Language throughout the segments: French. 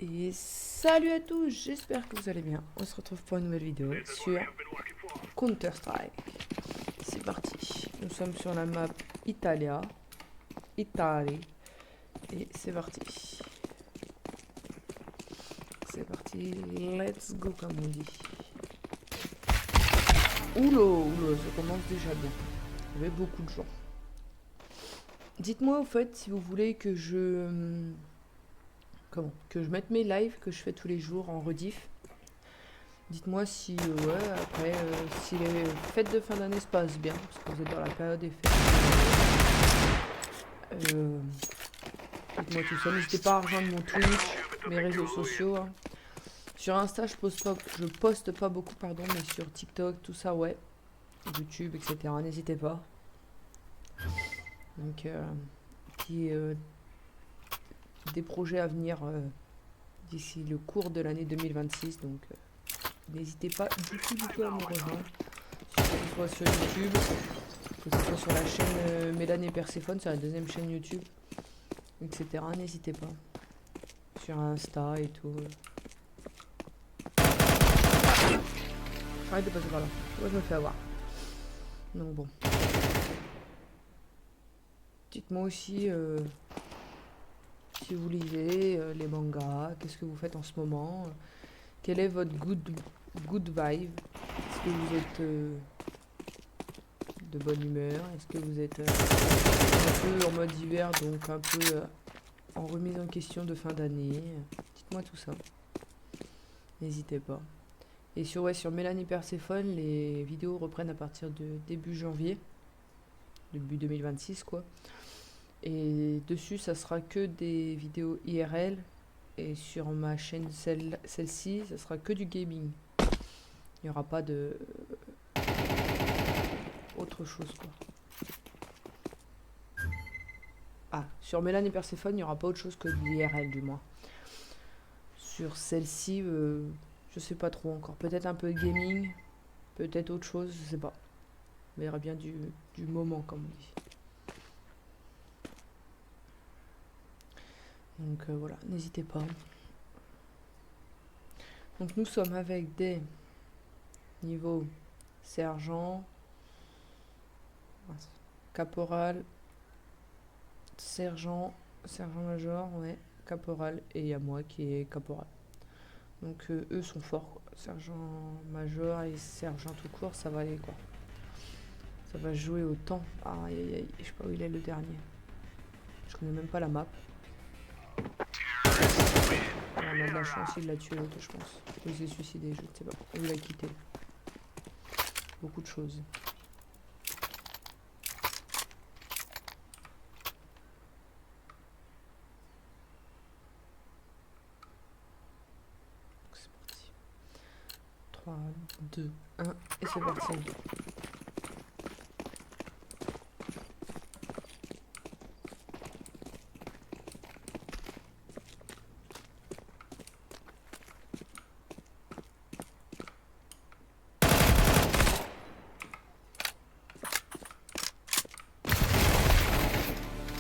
Et salut à tous, j'espère que vous allez bien. On se retrouve pour une nouvelle vidéo sur Counter-Strike. C'est parti. Nous sommes sur la map Italie. Et c'est parti. C'est parti, let's go comme on dit. Oula, ça commence déjà bien. Il y avait beaucoup de gens. Dites-moi au fait si vous voulez que je mette mes lives que je fais tous les jours en rediff. Dites-moi si, après, si les fêtes de fin d'année se passent bien, parce que vous êtes dans la période des fêtes. Dites-moi tout ça. N'hésitez pas à rejoindre mon Twitch, mes réseaux sociaux. Hein. Sur Insta, je poste pas beaucoup, pardon, mais sur TikTok, tout ça, ouais. YouTube, etc. N'hésitez pas. Donc, des projets à venir d'ici le cours de l'année 2026. Donc, n'hésitez pas du tout à me rejoindre. Que ce soit sur YouTube, que ce soit sur la chaîne Mélanie et Perséphone, sur la deuxième chaîne YouTube, etc. N'hésitez pas. Sur Insta et tout. Arrête de passer par là. Moi je me fais avoir. Donc bon. Dites-moi aussi si vous lisez les mangas, qu'est-ce que vous faites en ce moment, quel est votre good vibe, est-ce que vous êtes de bonne humeur, est-ce que vous êtes un peu en mode hiver, donc un peu en remise en question de fin d'année. Dites-moi tout ça. N'hésitez pas. Et sur Mélanie Perséphone, les vidéos reprennent à partir de début janvier. Début 2026 quoi. Et dessus ça sera que des vidéos IRL. Et sur ma chaîne celle-ci, ça sera que du gaming. Il n'y aura pas de autre chose quoi. Ah, sur Mélanie Perséphone, il n'y aura pas autre chose que de l'IRL du moins. Sur celle-ci, je sais pas trop encore. Peut-être un peu de gaming, peut-être autre chose, je sais pas. On verra bien du moment, comme on dit. Donc voilà, n'hésitez pas. Donc nous sommes avec des niveaux sergent, caporal, sergent-major, ouais, caporal, et il y a moi qui est caporal. Donc eux sont forts, quoi. Sergent-major et sergent tout court, ça va aller quoi. Ça va jouer au temps. Aïe, je sais pas où il est le dernier. Je connais même pas la map. On a de la chance, il l'a tué l'autre, je pense. Ou il s'est suicidé, je ne sais pas. Ou il a quitté. Beaucoup de choses. C'est parti. 3, 2, 1, et c'est parti.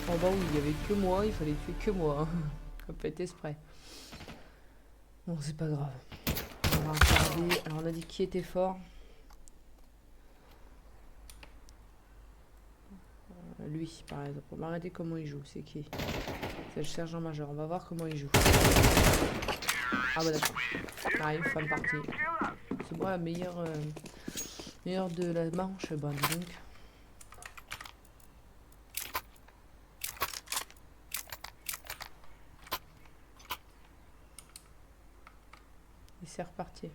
En bas où il y avait que moi, il fallait tuer que moi. Ça peut être exprès. Bon, c'est pas grave. On va regarder. Alors, on a dit qui était fort. Lui, par exemple. On va regarder comment il joue. C'est qui? C'est le sergent-major. On va voir comment il joue. Ah bah d'accord. Arrive, femme partie. C'est moi la meilleure de la manche. Bah dis donc. Et c'est reparti.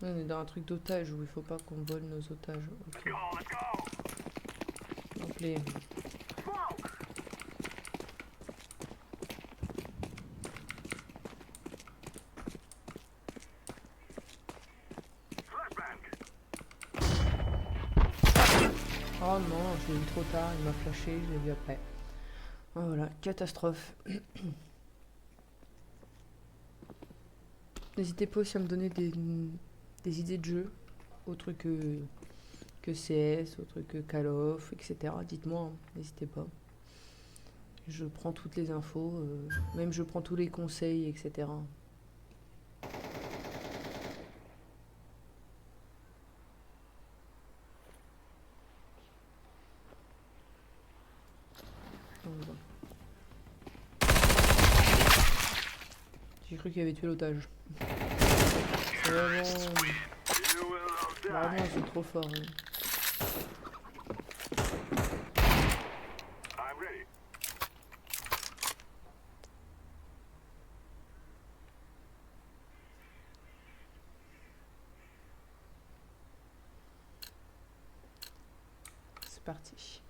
On est dans un truc d'otage où il faut pas qu'on vole nos otages. Ok. Donc les... Oh non, je l'ai vu trop tard, il m'a flashé, je l'ai vu après. Oh, voilà, catastrophe. N'hésitez pas aussi à me donner des idées de jeu, autres que CS, autres que Call of, etc. Dites-moi, hein, n'hésitez pas. Je prends toutes les infos, même je prends tous les conseils, etc. Donc, voilà. J'ai cru qu'il avait tué l'otage. C'est vraiment... Vraiment, c'est trop fort. Hein. C'est parti.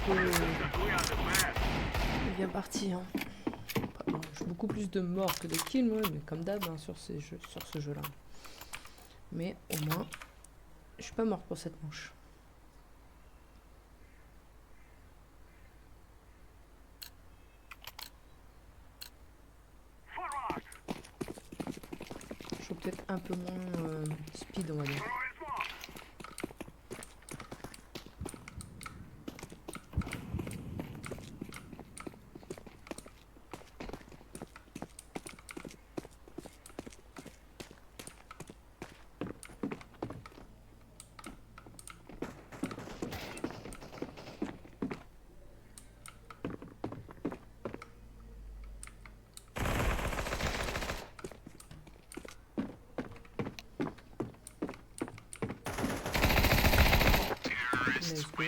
Il est bien parti. Hein. J'ai beaucoup plus de morts que de kills, moi, mais comme d'hab hein, sur ce jeu-là. Mais au moins, je suis pas morte pour cette manche. Je suis peut-être un peu moins speed, on va dire. Let's go.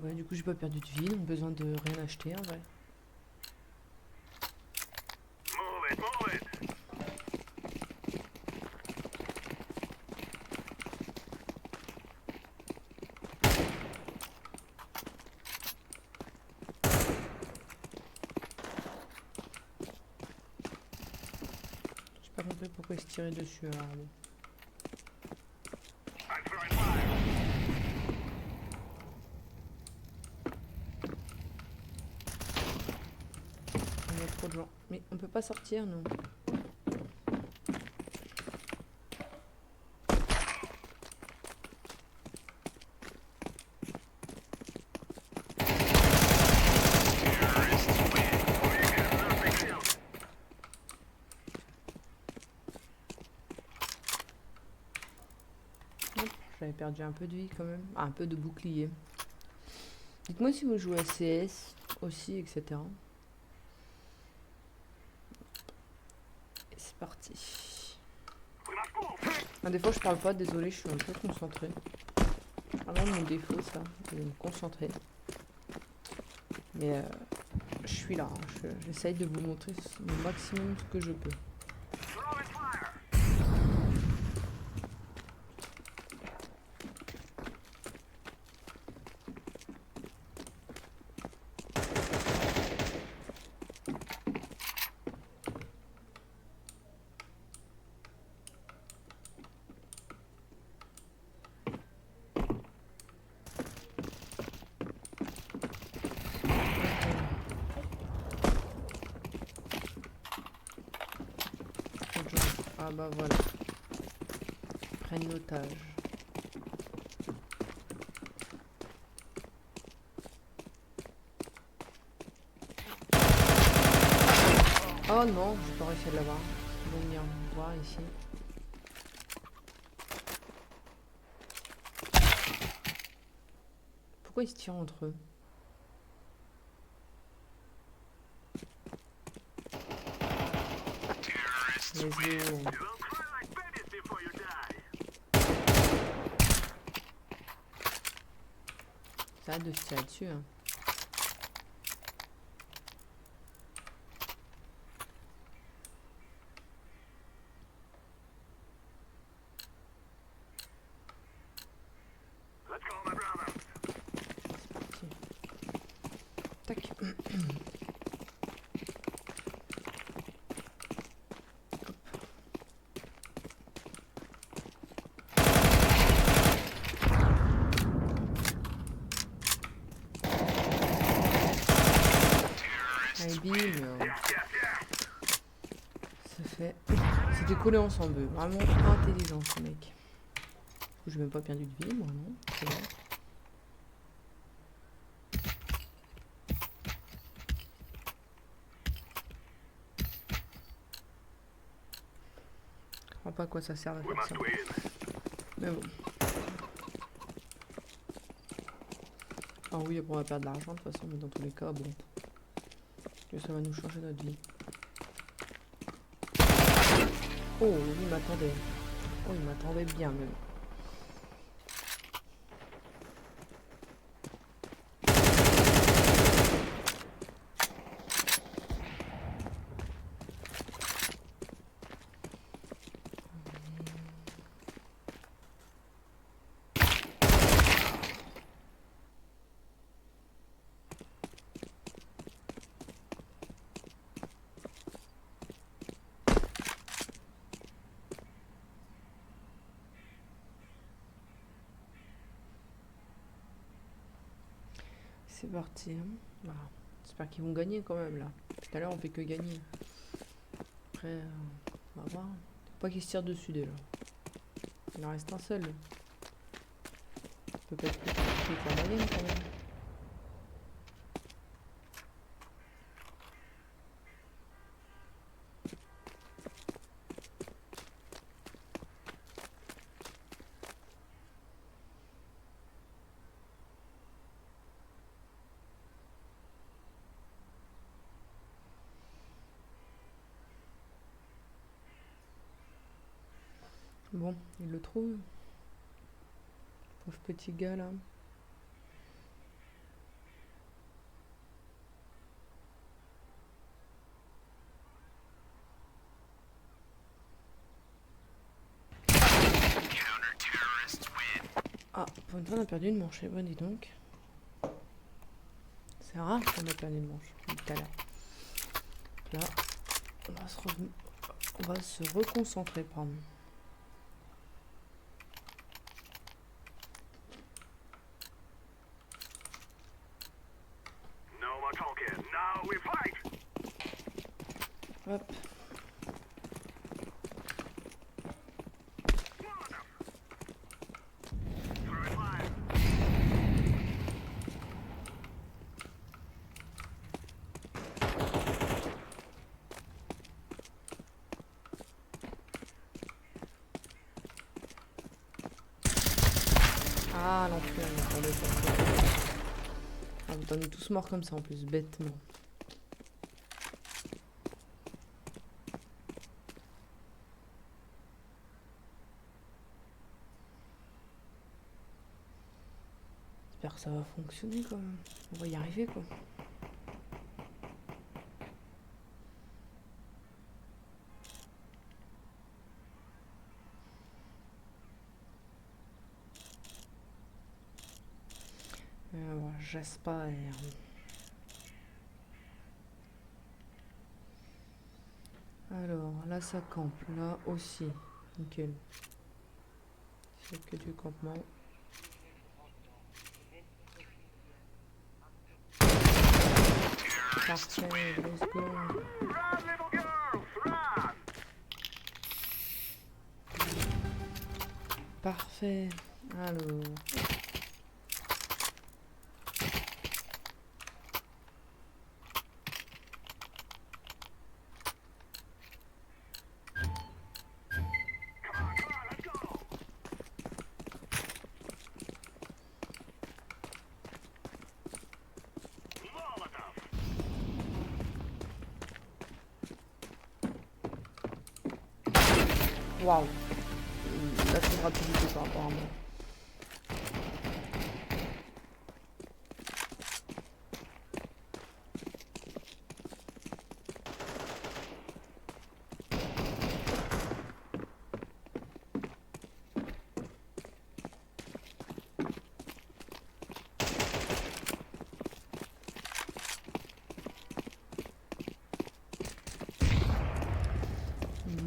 Ouais, du coup j'ai pas perdu de vie, donc besoin de rien acheter en vrai. J'ai pas compris pourquoi il se tirait dessus alors bon. Il y a trop de gens. Mais on peut pas sortir non. J'avais perdu un peu de vie quand même. Ah, un peu de bouclier. Dites-moi si vous jouez à CS aussi, etc. Et c'est parti. Ah, des fois je parle pas, désolé, je suis un peu concentrée. C'est vraiment mon défaut ça, de me concentrer. Mais je suis là, hein. J'essaye de vous montrer le maximum ce que je peux. Ah bah voilà. Prennent l'otage. Oh non, j'ai pas réussi à l'avoir. Ils vont venir me voir ici. Pourquoi ils se tirent entre eux? Let's go. Ça arrête de se tirer dessus. Hein. C'est parti. Tac. Allez, bim. Ça fait... C'était collé ensemble. Vraiment intelligent, ce mec. J'ai même pas perdu de vie, moi, non. C'est bon. Je comprends pas à quoi ça sert de faire ça. Mais bon. Ah oui, après on va perdre de l'argent de toute façon, mais dans tous les cas, bon. Que ça va nous changer notre vie. Oh, lui il m'attendait. Oh, il m'attendait bien même. C'est parti. Hein. Voilà. J'espère qu'ils vont gagner quand même là. Tout à l'heure on fait que gagner. Après, on va voir. Faut pas qu'ils se tirent dessus déjà. Il en reste un seul. Peut pas être plus compliqué que la moyenne quand même. Bon, il le trouve. Pauvre petit gars là. Ah, pour une fois on a perdu une manche, bon dis donc. C'est rare qu'on a perdu une manche, tout à l'heure. Là, on va se reconcentrer, pardon. Hop. Ah l'enfer, attendez, ah, on est tous morts comme ça en plus, bêtement. J'espère que ça va fonctionner quand même. On va y arriver quoi. Alors, j'espère. Alors, là ça campe, là aussi. Nickel. C'est que du campement. Parfait, let's go. Parfait. Alors. Waouh. La trop de rapidité par rapport à moi.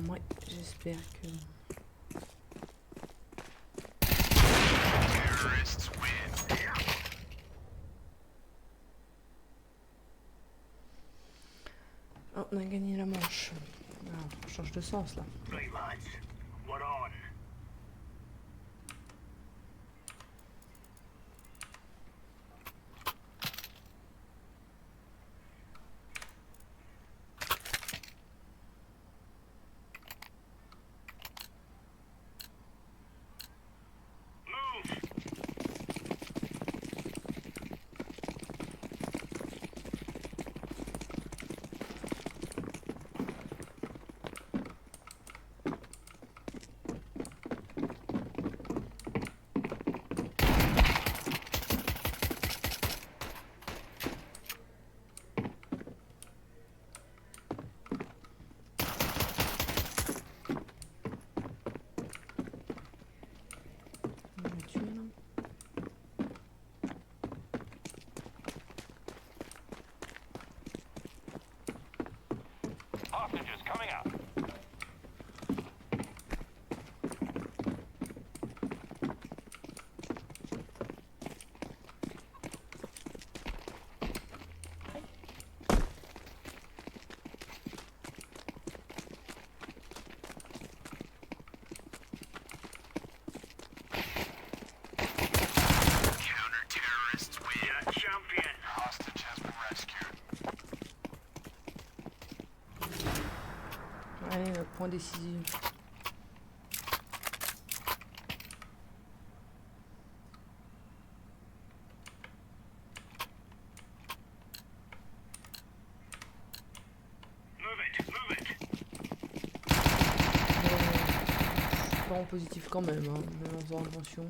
Ouais, j'espère que... Oh, on a gagné la manche. Ah, on change de sens là. On va tuer là. Hostages coming up. Counter-terrorists win. You're champion. Hostage has been rescued. Allez, point décisif. Move it, move it. Pas en positif quand même, hein, même en faisant attention.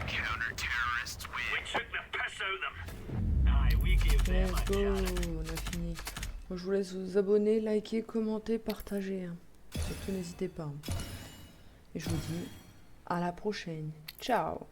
Counter-terrorists win. We took the piss out of them. Aye, we give them Let's a go, challenge. on a fini. Moi, je vous laisse vous abonner, liker, commenter, partager. Hein. Surtout n'hésitez pas. Et je vous dis à la prochaine. Ciao.